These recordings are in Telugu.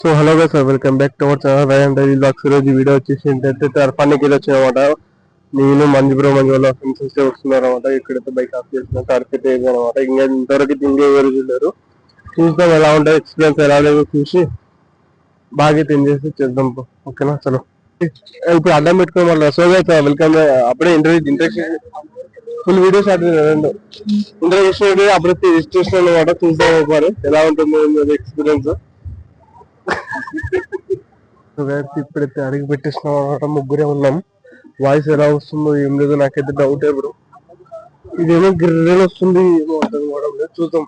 So hello guys, welcome back to our channel Ryan daily vlogs. ఈరోజు ఈ వీడియో వచ్చేసి ఏంటంటే తర్ఫానికి వెళ్ళి వచ్చాయన్నమాట. నేను మంజు బ్రో మంజు వాళ్ళ ఫ్రెండ్స్ వస్తే వస్తున్నారు అనమాట. ఇక్కడైతే బైక్ ఆఫ్ చేసిన తర్ఫీతే అనమాట. ఇంకా ఇంతవరకు ఇంకే ఎవరు చూడలేరు. చూద్దాం ఎలా ఉంటుంది ఎక్స్పీరియన్స్, ఎలా లేదో చూసి బాగా తినేసి చేద్దాం. ఓకేనా, చలో ఇప్పుడు అడ్డం పెట్టుకుని మళ్ళీ. So guys welcome. అప్పుడే ఇంట్రెస్ట్ ఫుల్ వీడియో స్టార్ట్ చేయండి. ఇంట్రెస్ట్ అప్పుడైతే రిజిస్ట్రేషన్ అనమాట. చూద్దాం ఒకసారి ఎలా ఉంటుంది ఎక్స్పీరియన్స్. ఇప్పుడైతే అడిగి పెట్టేసినాం అనమాట. ముగ్గురే ఉన్నాం. వాయిస్ ఎలా వస్తుందో ఏం లేదో నాకైతే డౌట్ బ్రో. ఇదేమో గిర్రెలు వస్తుంది, ఏమో అర్థం కావడం లేదు. చూద్దాం.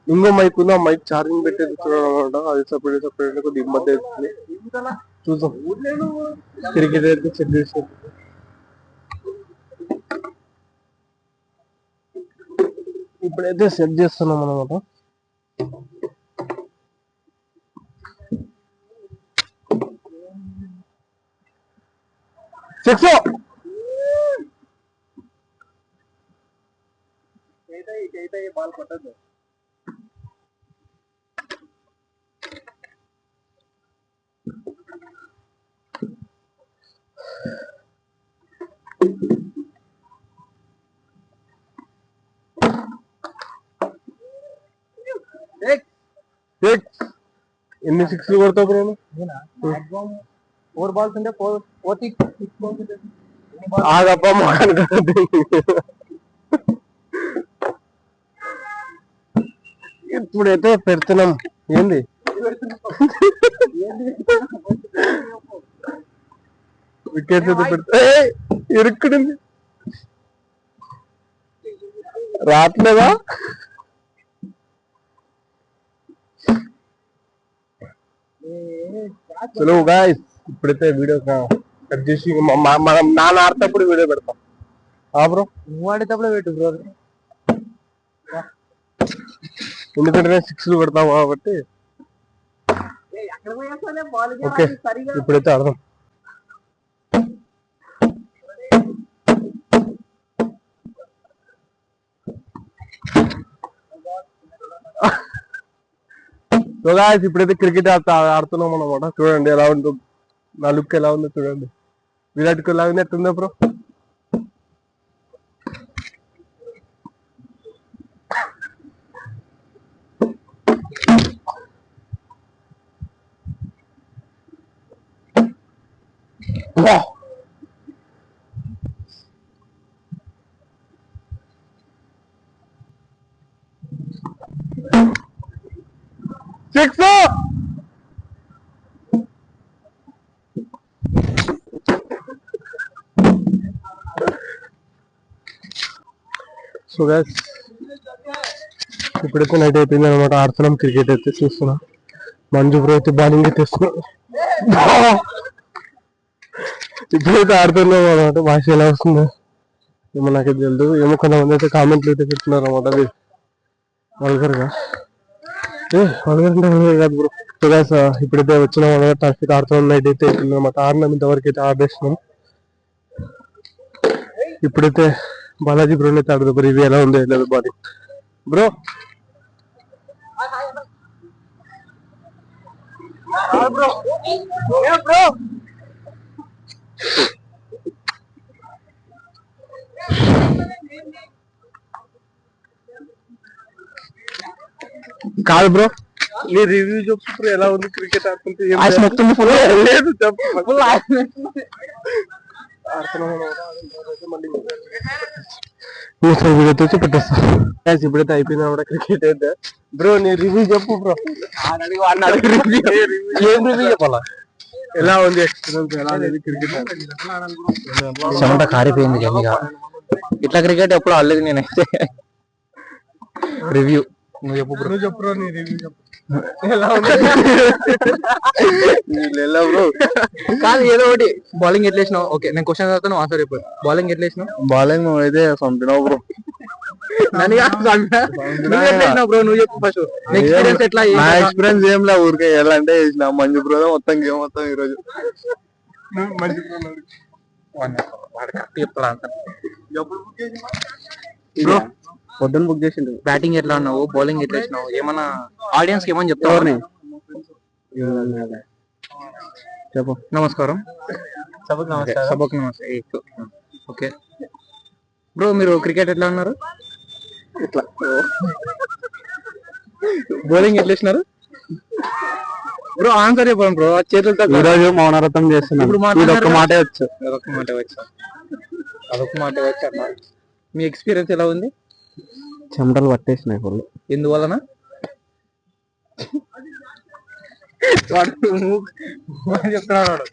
ఇంకో మైక్ ఉంది, ఆ మైక్ ఛార్జింగ్ పెట్టేది చూడాలన్నమాట. అది సపరేట్ కొద్దిగా ఇబ్బంది అవుతుంది. చూద్దాం. క్రికెట్ అయితే చెక్ చేసి ఇప్పుడైతే సెట్ చేస్తున్నాం అనమాట. సిక్స్ బాల్ కొట్టద్దు. ఎన్ని సిక్స్లు కొడతావు బ్రో? 4 balls ఉంటే 4 balls ఆగప్ప. ఇప్పుడైతే పెడుతున్నాం. ఏంది వికెట్స్ అయితే పెడతా. ఇరుక్కుడింది, రావట్లేదా? చలో గాయ్స్, ఇప్పుడైతే వీడియో కట్ చేసి మనం నాన్న ఆడేటప్పుడు వీడియో పెడతాం. బ్రో నువ్వు ఆడేటప్పుడు పెట్టు బ్రో, ఎందుకంటే సిక్స్లు పెడతాం కాబట్టి. ఓకే, ఇప్పుడైతే ఆడదాం. సో గాయ్స్, ఇప్పుడైతే క్రికెట్ ఆడుతున్నాం అనమాట. చూడండి ఎలా ఉందో, నా లుక్ ఎలా ఉందో చూడండి. విరాట్ కోహ్లీ లాగానే ఎట్టుందో బ్రో. సిక్స్. సో గైస్, ఇప్పుడైతే నైట్ అయిపోయింది అనమాట. ఆడుతున్నాం క్రికెట్ అయితే చూస్తున్నాం. మంజు బ్రో అయితే బౌలింగ్ అయితే ఇస్తున్నాం. ఇప్పుడైతే ఆడుతున్నాం అనమాట. భాష ఎలా వస్తుందో ఏమో నాకైతే తెలియదు. ఏమో కొంతమంది అయితే కామెంట్లు అయితే పెడుతున్నారు అనమాట. అది వల్గర్గా కాదు బ్రో. సో గైస్, ఇప్పుడైతే వచ్చినాం అనమాట. టర్ఫ్ ఆడుతున్నాం. నైట్ అయితే అయిపోయింది అనమాట. ఆడినాం, ఇంతవరకు అయితే ఆడేసినాం. ఇప్పుడైతే బాలాజీ బ్రో అయితే ఆడదు. మరి ఇవి ఎలా ఉంది లేదు బాడీ బ్రో. కాదు బ్రో, నీ రివ్యూ చెప్పు. ఎలా ఉంది క్రికెట్ ఆడుతుంటే? లేదు చెప్పు. వీడియోతో పెట్టేస్తా. ఇప్పుడైతే అయిపోయింది అనమాట క్రికెట్ అయితే. బ్రో నీ రివ్యూ చెప్పు బ్రో. ఏం రివ్యూ చెప్పాలా? ఎలా ఉంది ఎక్స్పీరియన్స్? ఎలా ఉంది క్రికెట్? చెమట కారిపోయింది. ఇట్లా క్రికెట్ ఎప్పుడు ఆడలేదు నేనైతే. రివ్యూ నువ్వు చెప్పు బ్రో. నువ్వు చెప్పు నీ రివ్యూ చెప్పు. ఎలా ఉంది? బ్రో కాదు, ఏదో ఒకటి. బౌలింగ్ ఎట్లా వేసినావు? ఓకే, నేను క్వశ్చన్ చదువుతాను, ఆన్సర్ చెప్పు. బౌలింగ్ ఎట్లా వేసినావు? బౌలింగ్ అయితే చంపినావు బ్రో. బ్రో నువ్వు చెప్పు ఫస్ట్. ఎక్స్పీరియన్స్ ఎట్లా? నా ఎక్స్పీరియన్స్ ఏం లే, ఊరికే ఎలా అంటే వేసిన మంజు బ్రో మొత్తం గేమ్ మొత్తం ఈరోజు. మంజు బ్రో పొద్దున్న బుక్ చేసిండు. బ్యాటింగ్ ఎట్లా అన్నావు? బౌలింగ్ ఎట్లా వేసినావు? ఏమన్నా ఆడియన్స్ కి ఏమని చెప్తావు? చెప్పు. నమస్కారం. సభకు నమస్కారం. సభకు నమస్తే. ఓకే బ్రో, మీరు క్రికెట్ ఎట్లా ఉన్నారు? ఇట్లా బౌలింగ్ ఎట్లా వేసినారు బ్రో? ఆన్సర్ చెప్పండి బ్రో, చేతులతో. ఈరోజు మౌనరథం చేస్తున్నాను. ఇప్పుడు ఒక్క మాటే వచ్చు. అదొక మాట వచ్చా. మీ ఎక్స్పీరియన్స్ ఎలా ఉంది? చెమటలు పట్టేసినాయి ఫుల్. ఎందువలన? చెప్తున్నాడు.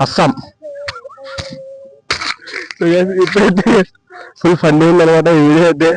అస్సాం. ఇప్పుడైతే ఫుల్ ఫన్నీ ఉంది అనమాట ఈ వీడియో అయితే.